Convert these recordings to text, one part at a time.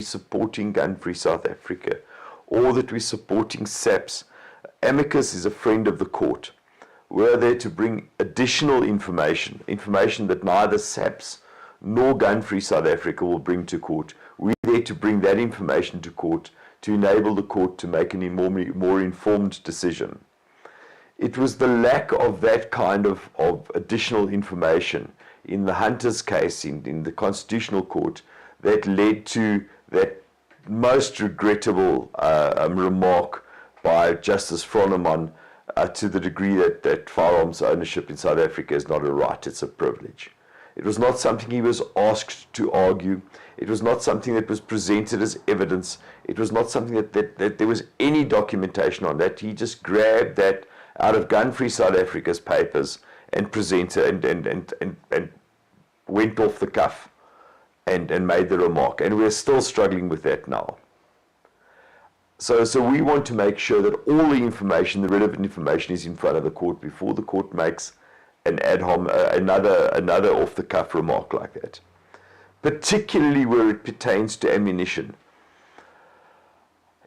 supporting Gun-Free South Africa or that we're supporting SAPS. Amicus is a friend of the court. We're there to bring additional information that neither SAPS nor Gun-Free South Africa will bring to court. We're there to bring that information to court to enable the court to make a more informed decision. It was the lack of that kind of additional information in the Hunters case in the Constitutional Court that led to that most regrettable remark by Justice FRONTLINE to the degree that firearms ownership in South Africa is not a right, it's a privilege. It was not something he was asked to argue. It was not something that was presented as evidence. It was not something that there was any documentation on that. He just grabbed that out of Gun-Free South Africa's papers and presented and went off the cuff and made the remark. And we're still struggling with that now. So we want to make sure that all the information, the relevant information, is in front of the court before the court makes an another off-the-cuff remark like that, particularly where it pertains to ammunition.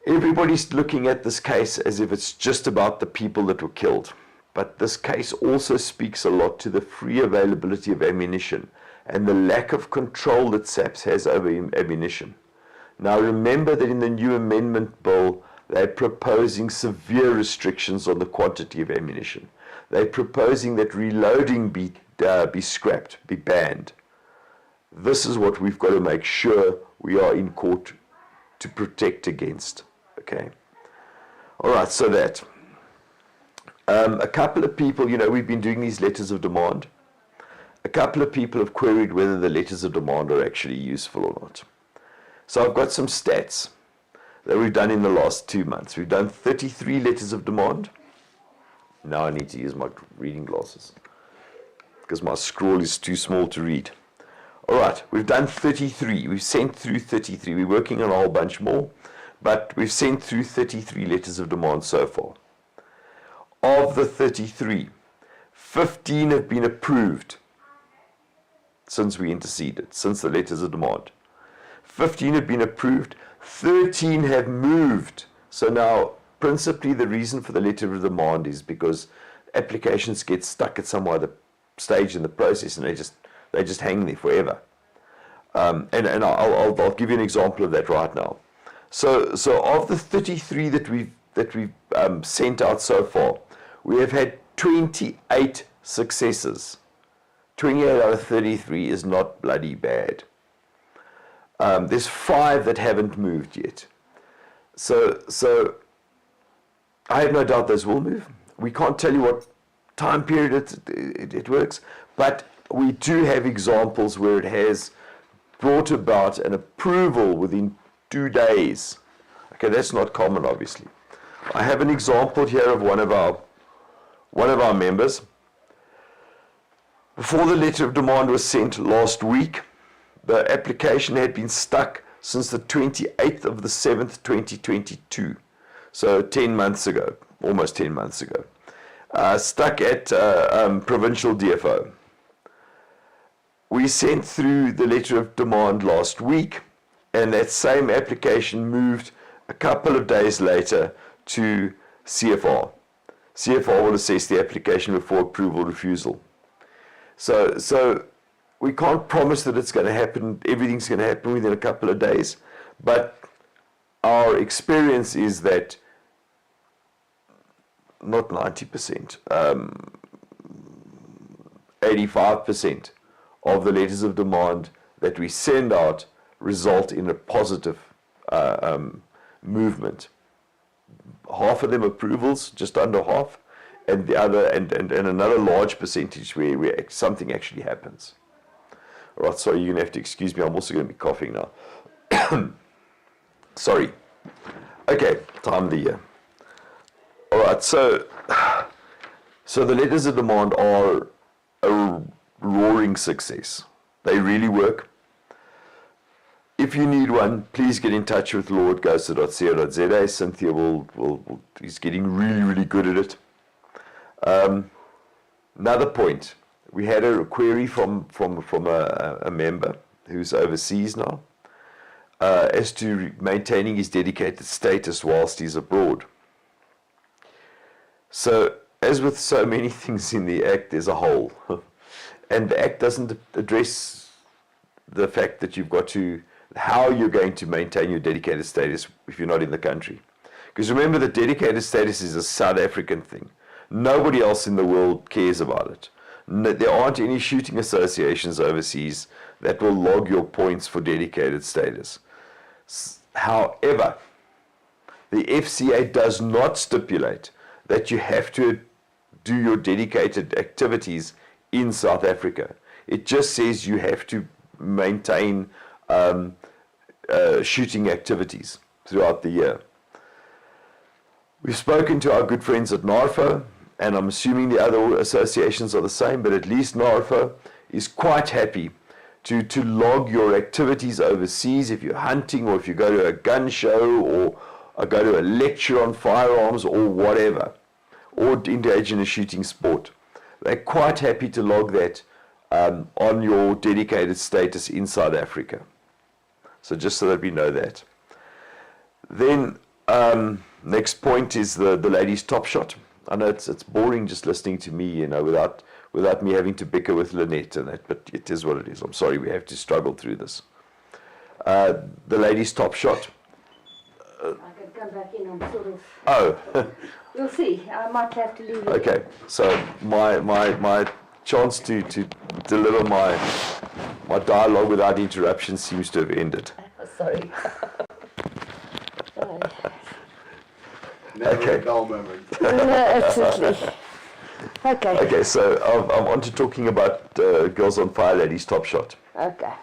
Everybody's looking at this case as if it's just about the people that were killed, but this case also speaks a lot to the free availability of ammunition and the lack of control that SAPS has over ammunition. Now remember that in the new amendment bill, they're proposing severe restrictions on the quantity of ammunition. They're proposing that reloading be scrapped, be banned. This is what we've got to make sure we are in court to protect against. Okay. All right, so that. A couple of people, we've been doing these letters of demand. A couple of people have queried whether the letters of demand are actually useful or not. So I've got some stats that we've done in the last 2 months. We've done 33 letters of demand. Now I need to use my reading glasses because my scroll is too small to read. All right, we've done 33. We've sent through 33. We're working on a whole bunch more, but we've sent through 33 letters of demand so far. Of the 33, 15 have been approved since we interceded, since the letters of demand. 15 have been approved, 13 have moved. So now, principally the reason for the letter of demand is because applications get stuck at some other stage in the process and they just hang there forever. And I'll give you an example of that right now. So of the 33 that we've sent out so far, we have had 28 successes. 28 out of 33 is not bloody bad. There's 5 that haven't moved yet. So I have no doubt those will move. We can't tell you what time period it works, but we do have examples where it has brought about an approval within 2 days. Okay, that's not common, obviously. I have an example here of one of our members. Before the letter of demand was sent last week, the application had been stuck since the 28th of the 7th, 2022. So 10 months ago, almost 10 months ago. Stuck at provincial DFO. We sent through the letter of demand last week, and that same application moved a couple of days later to CFR. CFR will assess the application before approval refusal. So we can't promise that it's going to happen, everything's going to happen within a couple of days, but our experience is that not 90%, 85% of the letters of demand that we send out result in a positive movement. Half of them approvals, just under half, and the other, and another large percentage where something actually happens. All right, sorry, you're going to have to excuse me. I'm also going to be coughing now. Sorry. Okay, time of the year. All right, so the letters of demand are a roaring success. They really work. If you need one, please get in touch with Lord GOSA.co.za. Cynthia is getting really, really good at it. Another point, we had a query from a member who's overseas now. as to maintaining his dedicated status whilst he's abroad. So, as with so many things in the Act, there's a hole. And the Act doesn't address the fact that you've got to, how you're going to maintain your dedicated status if you're not in the country. Because remember that dedicated status is a South African thing. Nobody else in the world cares about it. There aren't any shooting associations overseas that will log your points for dedicated status. However, the FCA does not stipulate that you have to do your dedicated activities in South Africa. It just says you have to maintain shooting activities throughout the year. We've spoken to our good friends at NARFO, and I'm assuming the other associations are the same, but at least NARFO is quite happy to log your activities overseas if you're hunting, or if you go to a gun show, or go to a lecture on firearms, or whatever, or engage in a shooting sport. They're quite happy to log that on your dedicated status in South Africa. So just so that we know that. Then next point is the Ladies Top Shot. I know it's boring just listening to me, you know, without me having to bicker with Lynette and that, but it is what it is. I'm sorry we have to struggle through this. The Ladies Top Shot. I can come back in, I'm sort of... Oh. We'll see. I might have to leave it. Okay, so my chance to deliver my dialogue without interruption seems to have ended. Sorry. Okay. A dull moment. No, absolutely. Okay. Okay, so I'm on to talking about Girls on Fire Ladies Top Shot. Okay.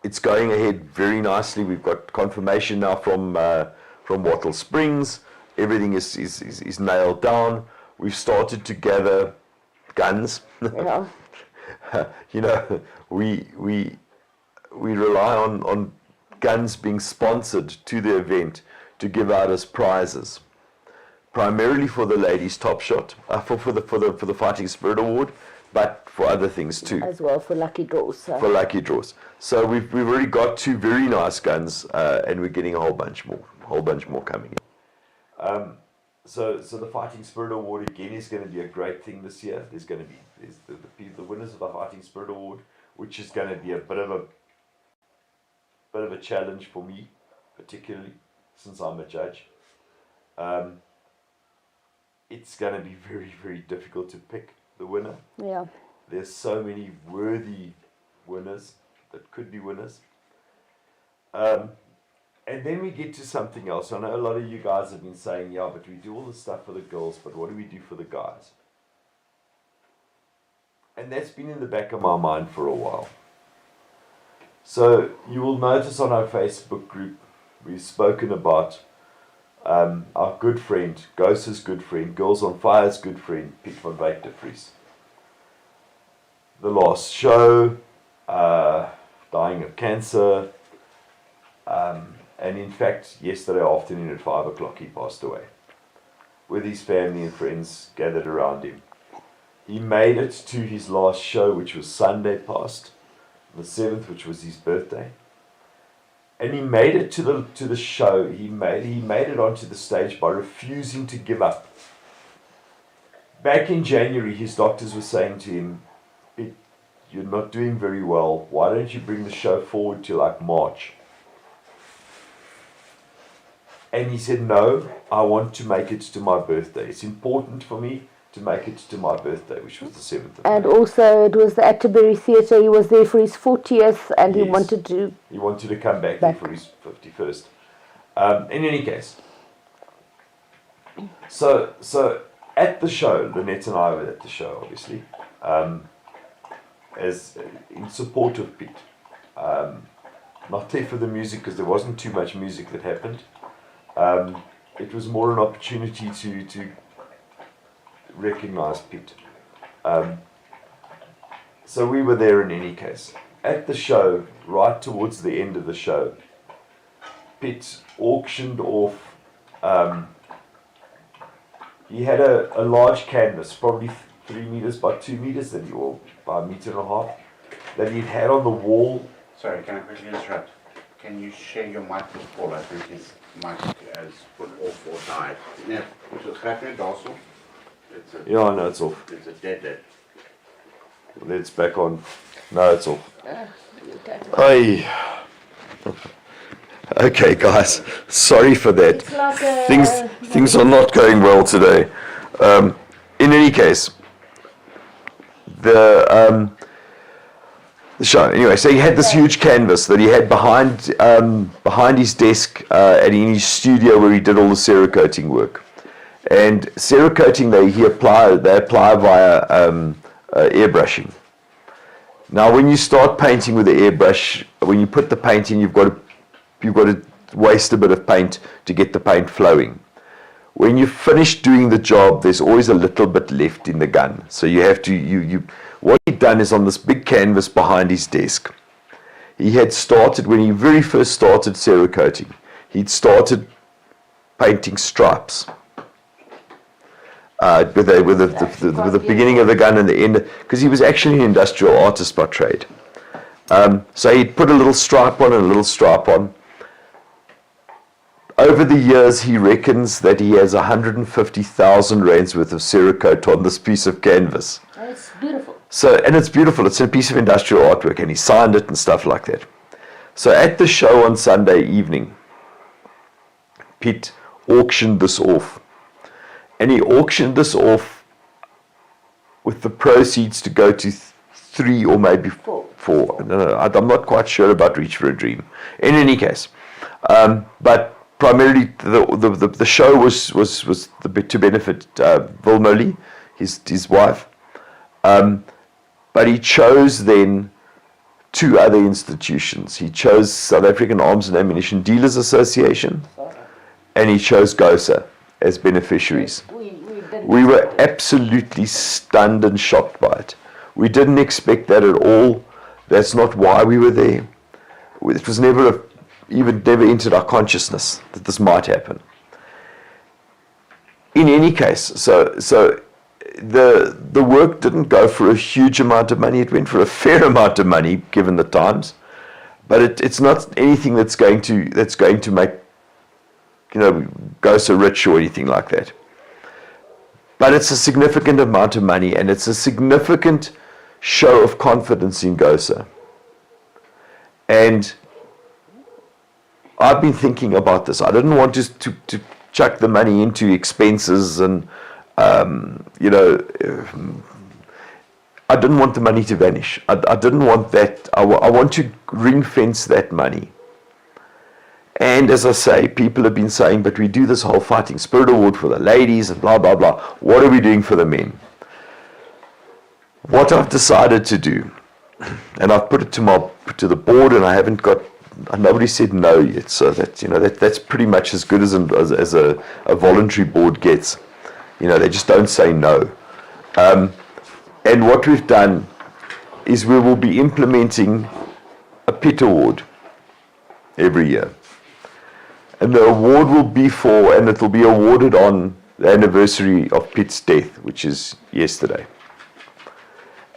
It's going ahead very nicely. We've got confirmation now from Wattle Springs. Everything is nailed down. We've started to gather guns. Yeah. You know, we rely on guns being sponsored to the event to give out as prizes, primarily for the Ladies Top Shot, for the Fighting Spirit Award, but for other things too. As well for lucky draws. So. For lucky draws. So we've already got 2 very nice guns, and we're getting a whole bunch more coming in. So the Fighting Spirit Award again is going to be a great thing this year. There's the winners of the Fighting Spirit Award, which is going to be a bit of a challenge for me, particularly since I'm a judge. It's going to be very, very difficult to pick the winner. Yeah. There's so many worthy winners that could be winners. And then we get to something else. I know a lot of you guys have been saying, yeah, but we do all this stuff for the girls, but what do we do for the guys? And that's been in the back of my mind for a while. So you will notice on our Facebook group, we've spoken about our good friend, GOSA's good friend, Girls on Fire's good friend, Piet van Wyk de Vries. The last show, dying of cancer, and in fact, yesterday afternoon at 5 o'clock he passed away, with his family and friends gathered around him. He made it to his last show, which was Sunday past, the 7th, which was his birthday. And he made it to the show. He made it onto the stage by refusing to give up. Back in January, his doctors were saying to him, "You're not doing very well. Why don't you bring the show forward to like March?" And he said, "No, I want to make it to my birthday. It's important for me to make it to my birthday," which was the 7th of And May. also it was the Atterbury Theatre. He was there for his 40th and Yes. he wanted to... He wanted to come back there for his 51st. In any case, so at the show, Lynette and I were at the show, obviously, as in support of Piet. Not there for the music because there wasn't too much music that happened. It was more an opportunity to recognize Piet. So we were there in any case. At the show, right towards the end of the show, Piet auctioned off, he had a large canvas, probably 3 meters by 2 meters, or by a meter and a half, that he'd had on the wall Sorry, can I quickly interrupt? Can you share your mic with Paul? I think his mic has put off or died. Yeah, so gaat nu also. Yeah, I know it's off. It's a dead. Well, it's back on. No, it's off. Hey. Okay, guys. Sorry for that. It's like Things are not going well today. In any case, the show. Anyway, so he had this huge canvas that he had behind his desk and in his studio where he did all the Cerakoting work. And Cerakoting they apply via airbrushing. Now, when you start painting with the airbrush, when you put the paint in, you've got to waste a bit of paint to get the paint flowing. When you finish doing the job, there's always a little bit left in the gun. So you have to what he'd done is on this big canvas behind his desk, he had started, when he very first started Cerakoting, he'd started painting stripes with the beginning of the gun and the end, because he was actually an industrial artist by trade. So he'd put a little stripe on and a little stripe on. Over the years, he reckons that he has 150,000 rands worth of Cerakote on this piece of canvas. It's beautiful. So, and it's beautiful. It's a piece of industrial artwork, and he signed it and stuff like that. So at the show on Sunday evening, Piet auctioned this off. And he auctioned this off with the proceeds to go to 3 or maybe 4. No, I'm not quite sure about Reach for a Dream. In any case, but primarily the show was to benefit Vilmoli, his wife. But he chose then 2 other institutions. He chose South African Arms and Ammunition Dealers Association, and he chose GOSA as beneficiaries. We were absolutely stunned and shocked by it. We didn't expect that at all. That's not why we were there. It was never entered our consciousness that this might happen. In any case, so the work didn't go for a huge amount of money. It went for a fair amount of money given the times, but it's not anything that's going to make GOSA rich or anything like that. But it's a significant amount of money, and it's a significant show of confidence in GOSA. And I've been thinking about this. I didn't want to chuck the money into expenses and I didn't want the money to vanish. I didn't want that. I want to ring fence that money. And as I say, people have been saying, but we do this whole Fighting Spirit Award for the ladies and blah, blah, blah. What are we doing for the men? What I've decided to do, and I've put it to the board, and I haven't got, nobody said no yet. So that's pretty much as good as a voluntary board gets. They just don't say no. And what we've done is we will be implementing a Piet award every year. And the award will be and it will be awarded on the anniversary of Piet's death, which is yesterday.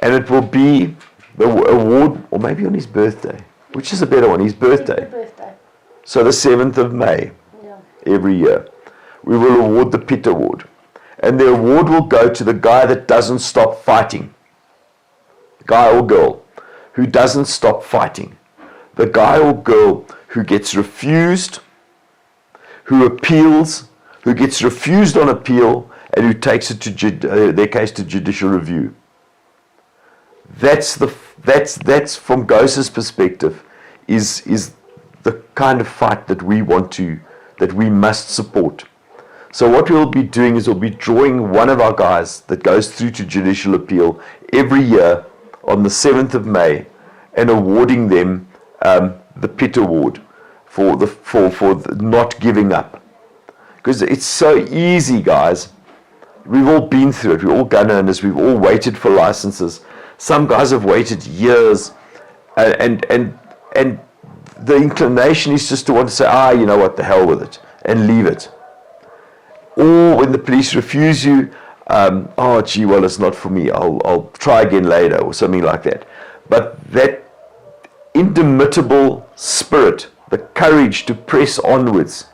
And it will be the award, or maybe on his birthday, which is a better one, his birthday. So the 7th of May, every year, we will award the Piet award. And the award will go to the guy that doesn't stop fighting. Guy or girl who doesn't stop fighting. The guy or girl who gets refused, who appeals, who gets refused on appeal, and who takes it to their case to judicial review. That's from GOSA's perspective, is the kind of fight that we must support. So what we'll be doing is we'll be drawing one of our guys that goes through to judicial appeal every year on the 7th of May and awarding them the Piet Award for not giving up. Because it's so easy, guys. We've all been through it. We're all gun owners. We've all waited for licenses. Some guys have waited years, and the inclination is just to want to say, you know what, the hell with it, and leave it. Or when the police refuse you, gee, well, it's not for me. I'll try again later, or something like that. But that indomitable spirit, the courage to press onwards,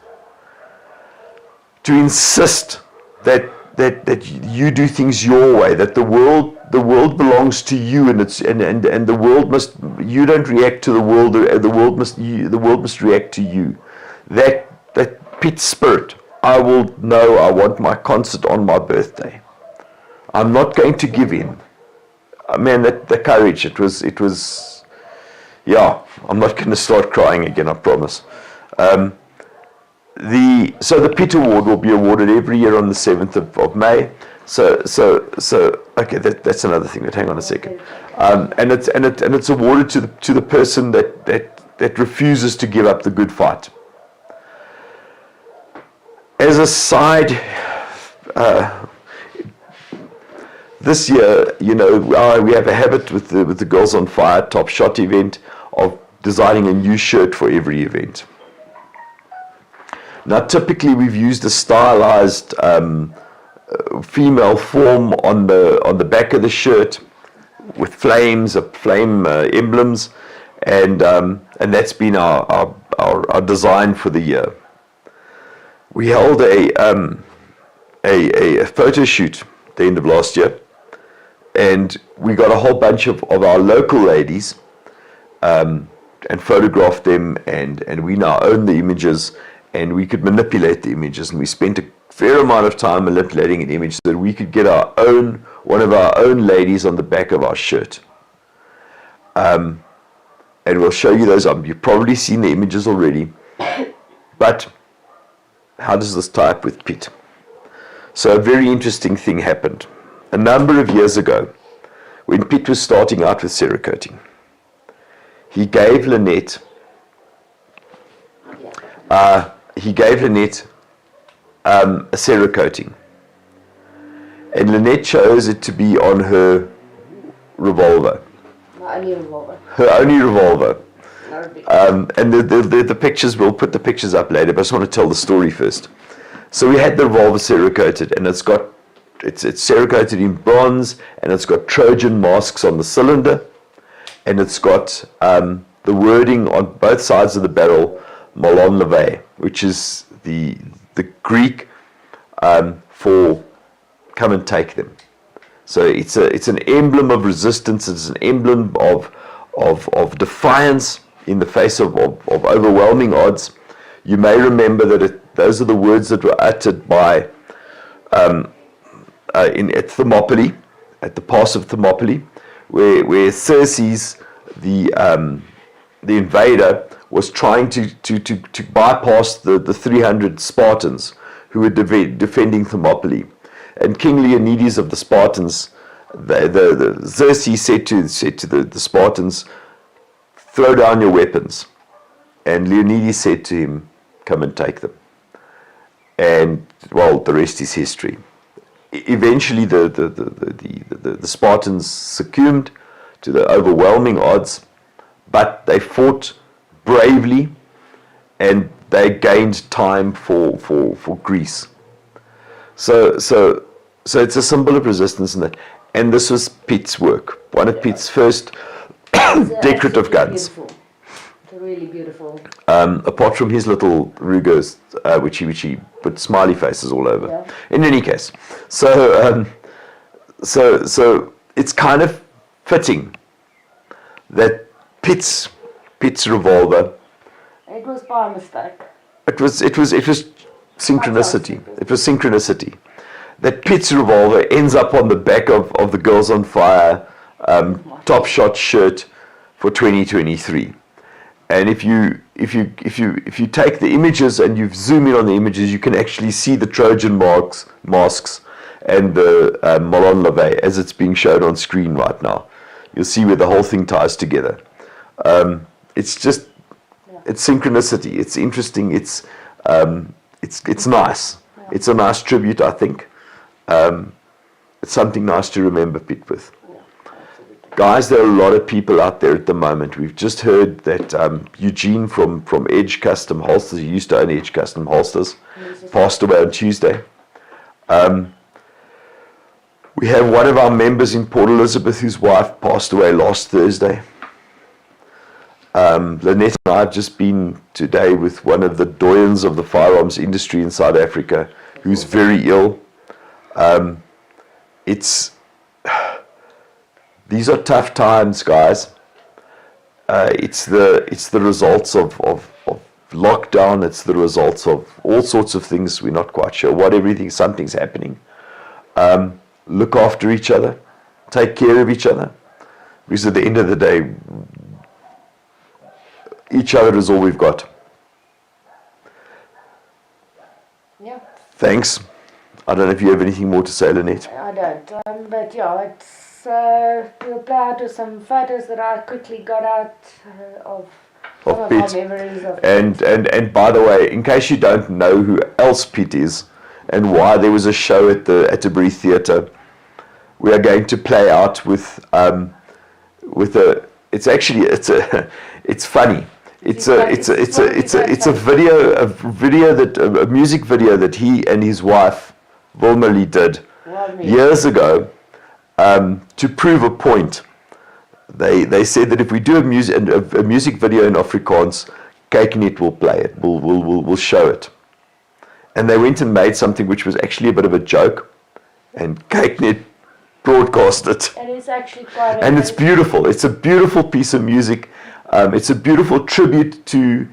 to insist that you do things your way, that the world belongs to you, and the world must, you don't react to the world must react to you. That Piet spirit, I want my concert on my birthday. I'm not going to give in. Man, the courage, it was, yeah, I'm not going to start crying again, I promise. So the Piet Award will be awarded every year on the 7th of May. So okay, that's another thing. But hang on a second. And it's awarded to the person that refuses to give up the good fight. As a side, this year, you know, we have a habit with the Girls on Fire Top Shot event of designing a new shirt for every event. Now, typically, we've used a stylized female form on the back of the shirt with flame emblems, and that's been our design for the year. We held a photo shoot at the end of last year, and we got a whole bunch of our local ladies and photographed them, and we now own the images, and we could manipulate the images, and we spent a fair amount of time manipulating an image so that we could get one of our own ladies on the back of our shirt. And we'll show you those. You've probably seen the images already, but how does this tie up with Piet? So a very interesting thing happened. A number of years ago, when Piet was starting out with Cerakoting, he gave Lynette a Cerakoting, and Lynette chose it to be on her revolver. My only revolver. Her only revolver. And the pictures, we'll put the pictures up later, but I just want to tell the story first. So we had the revolver Cerakoted, and it's Cerakoted in bronze, and it's got Trojan masks on the cylinder, and it's got the wording on both sides of the barrel, Molon Leve, which is the Greek for come and take them. So it's an emblem of resistance. It's an emblem of defiance in the face of overwhelming odds. You may remember that those are the words that were uttered by at Thermopylae, at the pass of Thermopylae, where Xerxes, the invader, was trying to bypass the 300 Spartans who were defending Thermopylae. And King Leonidas of the Spartans, the Xerxes said to the Spartans, "Throw down your weapons." And Leonidas said to him, "Come and take them." And, well, the rest is history. Eventually, the Spartans succumbed to the overwhelming odds, but they fought bravely, and they gained time for Greece. So it's a symbol of resistance, and this was Piet's work, one of Piet's first decorative guns. Beautiful. It's really beautiful. Apart from his little Rugers, which he put smiley faces all over. Yeah. In any case, so it's kind of fitting that Piet's revolver. It was by mistake. It was synchronicity. It was synchronicity. That Piet's revolver ends up on the back of the Girls on Fire Top Shot shirt for 2023. And if you take the images and you zoom in on the images, you can actually see the Trojan masks and the Molon Leve as it's being shown on screen right now. You'll see where the whole thing ties together. It's just, it's synchronicity. It's interesting. It's nice. Yeah. It's a nice tribute, I think. It's something nice to remember Piet with. Guys, there are a lot of people out there at the moment. We've just heard that Eugene from Edge Custom Holsters, who used to own Edge Custom Holsters, passed away on Tuesday. We have one of our members in Port Elizabeth whose wife passed away last Thursday. Lynette and I have just been today with one of the doyens of the firearms industry in South Africa, who's very ill. These are tough times, guys. It's the results of lockdown. It's the results of all sorts of things. We're not quite sure what something's happening. Look after each other. Take care of each other. Because at the end of the day, each other is all we've got. Yeah. Thanks. I don't know if you have anything more to say, Lynette. I don't, but yeah, it's we'll play out with some photos that I quickly got out of some of Piet. our memories of And by the way, in case you don't know who else Piet is and why there was a show at the Atterbury Theatre, we are going to play out with a. It's funny. It's a music video that he and his wife Wilma did years ago to prove a point. They said that if we do a music video in Afrikaans, Kykenet will play it, will show it. And they went and made something which was actually a bit of a joke, and Kykenet broadcast it. And it's actually quite and it's beautiful. It's a beautiful piece of music. It's a beautiful tribute to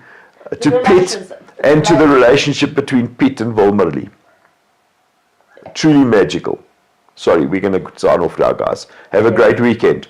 Piet and to the relationship between Piet and Wilma. Truly magical. Sorry, we're going to sign off now, guys. Have a great weekend.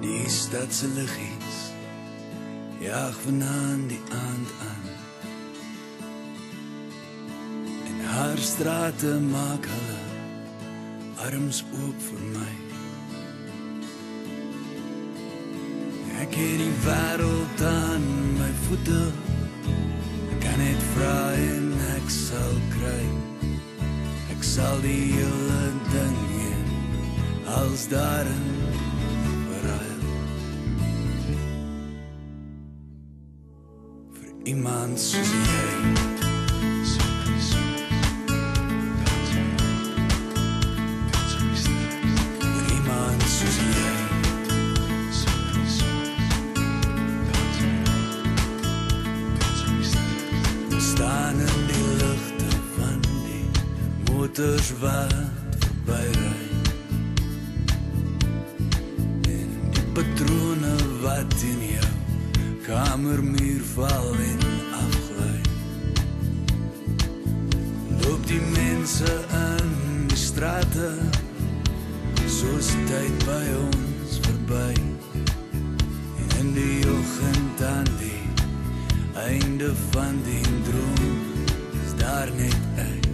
Die stadse liggies jaag vanaand die aand aan, en haar strate maak hulle arms oop vir my. Ek het die wêreld aan my voete, ek kan net vra en ek sal kry. Ek sal die hele ding heen, als daarin iemand soos jy. Iemand soos jy. Staan in die ligte van die motors wat verbyry, en die patrone wat in jou kamermuur val en afgly. Loop die mense in die strate, soos tyd by ons verby, en in die oggend aan die einde van die droom is daar net ek,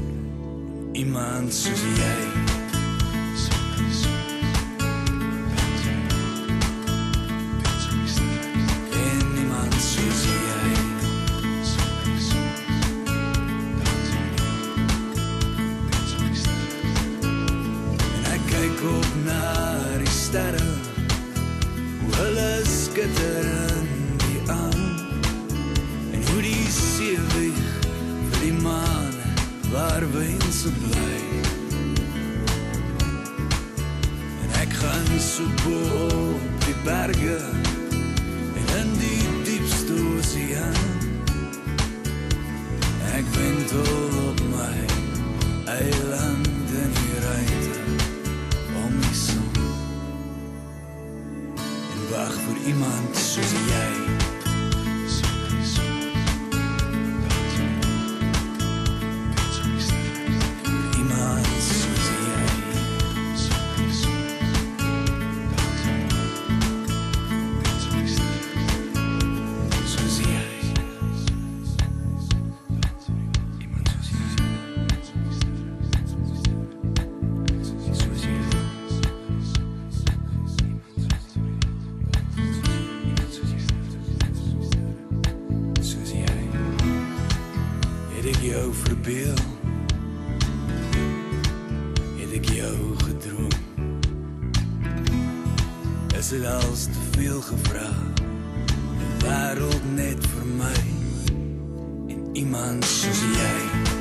iemand soos jy. waar wense bly. En ek gaan so bo op die berge en in die diepste oseaan. Ek wendel op my eiland in die ruimte om die son en wag vir iemand soos jy. Is het als te veel gevraagd, de wereld net voor mij en iemand zoals jij.